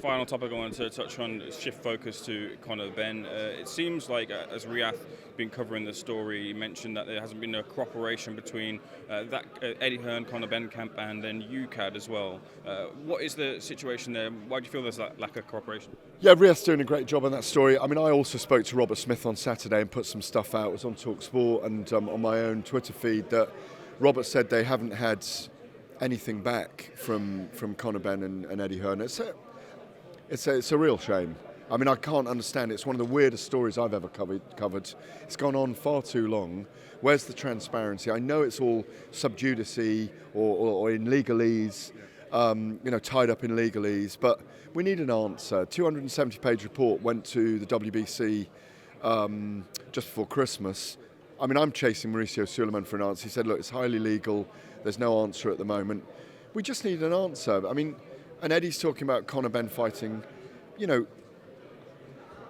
final topic I wanted to touch on is shift focus to Conor Benn. It seems like, as Riyadh been covering the story, he mentioned that there hasn't been a cooperation between Eddie Hearn, Conor Benn camp, and then UCAD as well. What is the situation there? Why do you feel there's that lack of cooperation? Yeah, Riyadh's doing a great job on that story. I mean, I also spoke to Robert Smith on Saturday and put some stuff out. It was on TalkSport and on my own Twitter feed that Robert said they haven't had anything back from Conor Benn and Eddie Hearn. It's a real shame. I mean, I can't understand it. It's one of the weirdest stories I've ever covered. It's gone on far too long. Where's the transparency? I know it's all sub judice or in legalese, tied up in legalese, but we need an answer. 270-page report went to the WBC just before Christmas. I mean, I'm chasing Mauricio Suleiman for an answer. He said, look, it's highly legal. There's no answer at the moment. We just need an answer. I mean, and Eddie's talking about Conor Benn fighting. You know,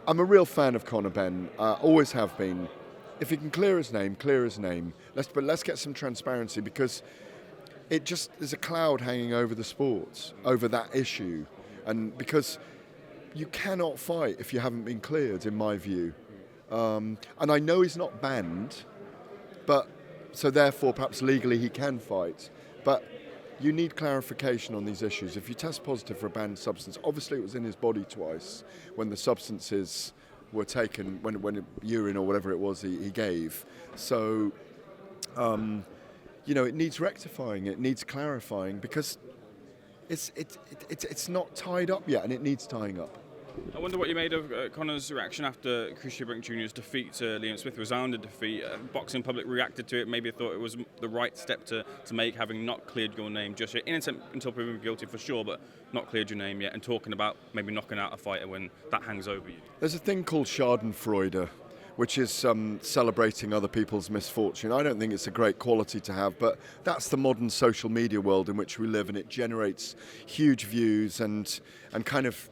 I'm a real fan of Conor Benn. Always have been. If he can clear his name, clear his name. Let's get some transparency, because it just there's a cloud hanging over the sport, over that issue, and because you cannot fight if you haven't been cleared, in my view. And I know he's not banned, but so therefore perhaps legally he can fight. But you need clarification on these issues. If you test positive for a banned substance, obviously it was in his body twice when the substances were taken, when urine or whatever it was he gave. So, it needs rectifying, it needs clarifying, because it's not tied up yet, and it needs tying up. I wonder what you made of Conor's reaction after Chris Eubank Jr.'s defeat to Liam Smith, resounding defeat. Boxing public reacted to it, maybe thought it was the right step to make, having not cleared your name just yet. Innocent until proven guilty for sure, but not cleared your name yet, and talking about maybe knocking out a fighter when that hangs over you. There's a thing called Schadenfreude, which is celebrating other people's misfortune. I don't think it's a great quality to have, but that's the modern social media world in which we live, and it generates huge views and kind of,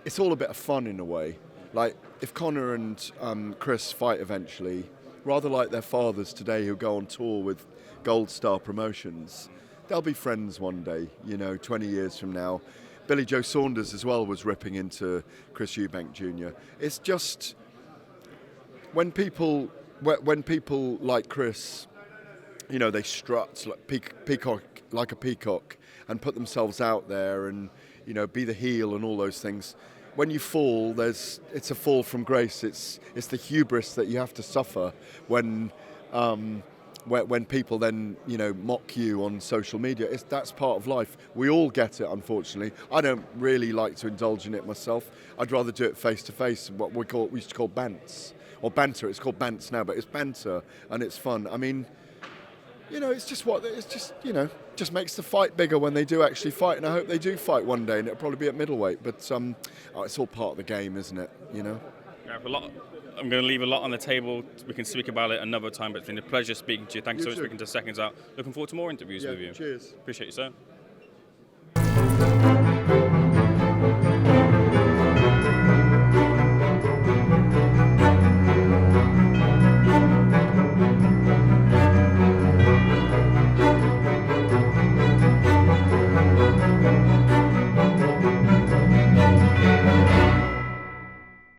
it's all a bit of fun in a way. Like, if Conor and Chris fight eventually, rather like their fathers today who go on tour with Gold Star Promotions, they'll be friends one day, 20 years from now. Billy Joe Saunders as well was ripping into Chris Eubank Jr. It's just, when people like Chris, they strut like a peacock and put themselves out there and, be the heel and all those things. When you fall, it's a fall from grace. It's the hubris that you have to suffer when people then mock you on social media. That's part of life. We all get it, unfortunately. I don't really like to indulge in it myself. I'd rather do it face to face. What we used to call bants or banter. It's called bants now, but it's banter and it's fun. I mean, it's just makes the fight bigger when they do actually fight, and I hope they do fight one day, and it'll probably be at middleweight. But it's all part of the game, isn't it? Yeah, I'm going to leave a lot on the table. We can speak about it another time, but it's been a pleasure speaking to you. Thanks so much for speaking to Seconds Out. Looking forward to more interviews with you. Cheers. Appreciate you, sir.